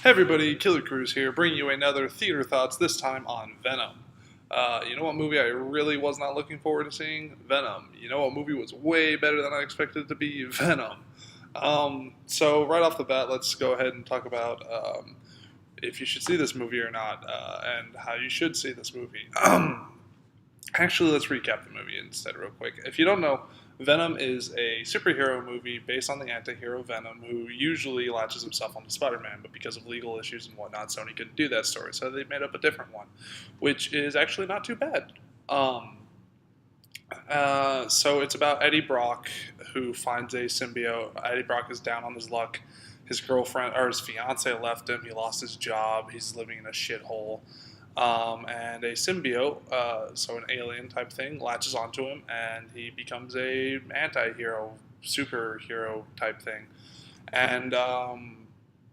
Hey everybody, Killer Cruise here, bringing you another Theater Thoughts, this time on Venom. You know what movie I really was not looking forward to seeing? Venom. You know what movie was way better than I expected it to be? Venom. So right off the bat, let's go ahead and talk about if you should see this movie or not, and how you should see this movie. Actually, let's recap the movie instead, real quick. If you don't know, Venom is a superhero movie based on the anti-hero Venom, who usually latches himself onto Spider-Man, but because of legal issues and whatnot, Sony couldn't do that story, so they made up a different one, which is actually not too bad. So it's about Eddie Brock, who finds a symbiote. Eddie Brock is down on his luck. His girlfriend or his fiance left him. He lost his job. He's living in a shithole. And a symbiote, so an alien type thing, latches onto him, and he becomes a anti-hero, superhero type thing. And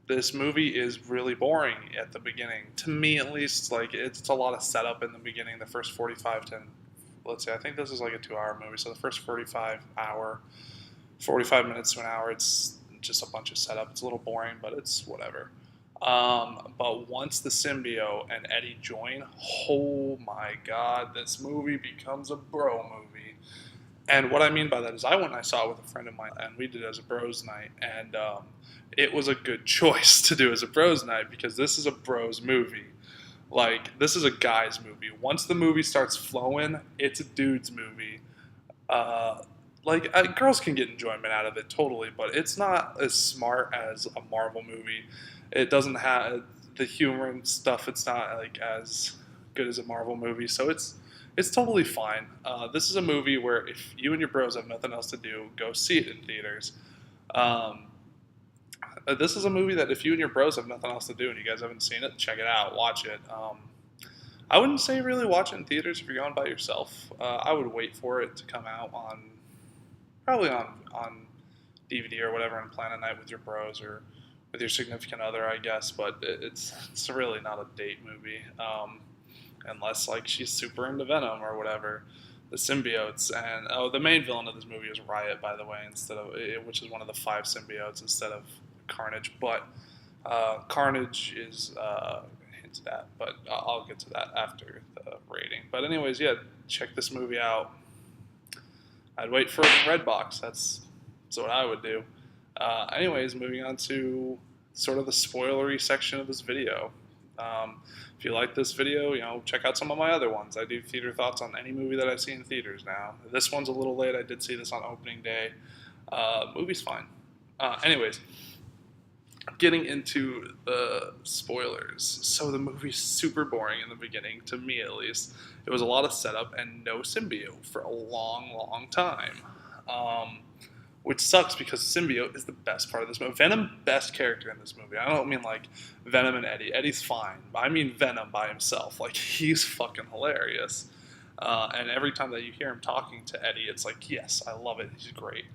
this movie is really boring at the beginning, to me at least. Like it's a lot of setup in the beginning. The first 45 to, let's say, I think this is like a 2-hour movie, so the first 45 minutes to an hour, it's just a bunch of setup. It's a little boring, but it's whatever. But once the symbiote and Eddie join, oh my god, this movie becomes a bro movie. And what I mean by that is I went and I saw it with a friend of mine, and we did it as a bros night, and it was a good choice to do as a bros night, because this is a bros movie. Like, this is a guy's movie. Once the movie starts flowing, it's a dude's movie. Girls can get enjoyment out of it totally, but it's not as smart as a Marvel movie. It doesn't have the humor and stuff. It's not like as good as a Marvel movie, so it's totally fine. This is a movie where if you and your bros have nothing else to do, go see it in theaters. Um, this is a movie that if you and your bros have nothing else to do and you guys haven't seen it, check it out, watch it. I wouldn't say really watch it in theaters if you're going by yourself. I would wait for it to come out probably on DVD or whatever, and plan a night with your bros or with your significant other, I guess. But it's really not a date movie, unless like she's super into Venom or whatever. The symbiotes, and the main villain of this movie is Riot, by the way, which is one of the 5 symbiotes instead of Carnage. But Carnage is hinted at, but I'll get to that after the rating. But anyways, yeah, check this movie out. I'd wait for it in Redbox. That's what I would do. Anyways, moving on to sort of the spoilery section of this video. If you like this video, check out some of my other ones. I do theater thoughts on any movie that I see in theaters now. This one's a little late. I did see this on opening day. Movie's fine. Anyways, getting into the spoilers. So the movie's super boring in the beginning, to me at least. It was a lot of setup and no symbiote for a long, long time. Which sucks because symbiote is the best part of this movie. Venom, best character in this movie. I don't mean like Venom and Eddie. Eddie's fine. I mean Venom by himself. Like, he's fucking hilarious. And every time that you hear him talking to Eddie, it's like, yes, I love it. He's great.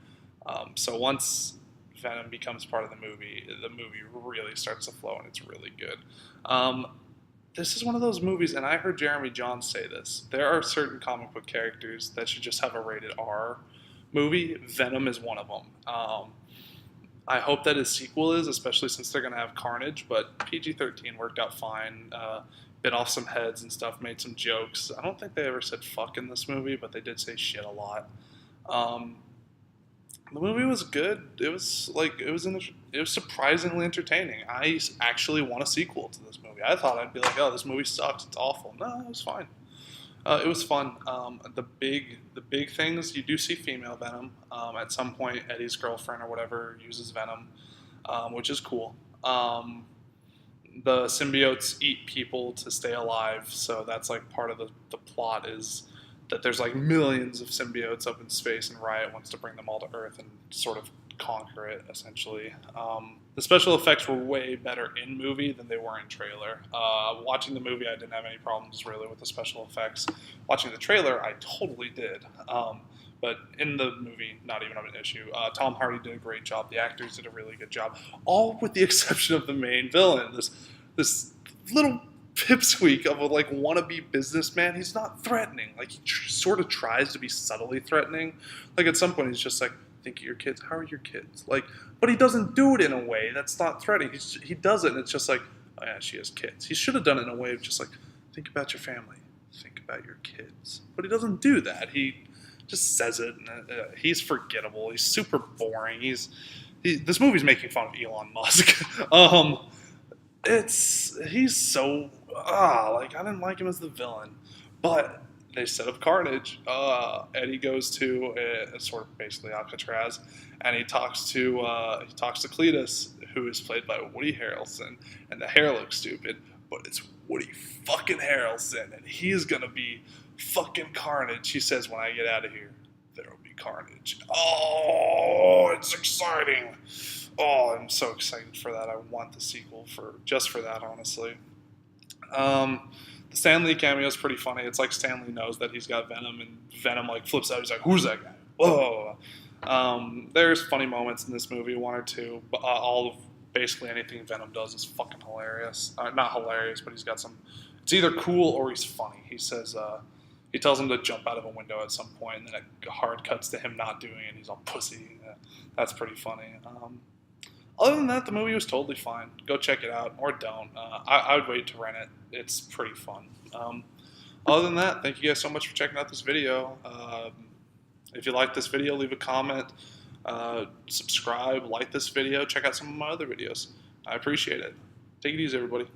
So once Venom becomes part of the movie really starts to flow, and it's really good. This is one of those movies, and I heard Jeremy Jahns say this. There are certain comic book characters that should just have a rated R movie. Venom is one of them. I hope that his sequel is, especially since they're going to have Carnage, but PG-13 worked out fine. Bit off some heads and stuff, made some jokes. I don't think they ever said fuck in this movie, but they did say shit a lot. The movie was good. It was surprisingly entertaining. I actually want a sequel to this movie. I thought I'd be like, oh, this movie sucks, it's awful. No, it was fine. It was fun. The big things, you do see female Venom. At some point, Eddie's girlfriend or whatever uses Venom, which is cool. The symbiotes eat people to stay alive, so that's like part of the plot is that there's like millions of symbiotes up in space, and Riot wants to bring them all to Earth and sort of conquer it, essentially. The special effects were way better in movie than they were in trailer. Watching the movie, I didn't have any problems really with the special effects. Watching the trailer, I totally did. But in the movie, not even an issue. Tom Hardy did a great job. The actors did a really good job. All with the exception of the main villain. This little pipsqueak of a like wannabe businessman. He's not threatening. Like, he sort of tries to be subtly threatening. Like, at some point he's just like, think of your kids. How are your kids? Like, but he doesn't do it in a way that's not threatening. He does it, and it's just like, oh yeah, she has kids. He should have done it in a way of just like, think about your family, think about your kids. But he doesn't do that. He just says it, and he's forgettable. He's super boring. This movie's making fun of Elon Musk. He's so like I didn't like him as the villain, but they set up Carnage. Eddie goes to a sort of basically Alcatraz, and he talks to Cletus, who is played by Woody Harrelson, and the hair looks stupid, but it's Woody fucking Harrelson, and he's gonna be fucking Carnage. He says, "When I get out of here, there will be carnage." Oh, it's exciting. Oh, I'm so excited for that. I want the sequel just for that, honestly. The Stan Lee cameo is pretty funny. It's like Stan Lee knows that he's got Venom, and Venom like flips out. He's like, "Who's that guy?" Whoa. There's funny moments in this movie, one or two. But all of basically anything Venom does is fucking hilarious. Not hilarious, but he's got some. It's either cool or he's funny. He says, he tells him to jump out of a window at some point, and then it hard cuts to him not doing it. And he's all pussy. That's pretty funny. Other than that, the movie was totally fine. Go check it out, or don't. I would wait to rent it. It's pretty fun. Other than that, thank you guys so much for checking out this video. If you like this video, leave a comment, subscribe, like this video, check out some of my other videos. I appreciate it. Take it easy, everybody.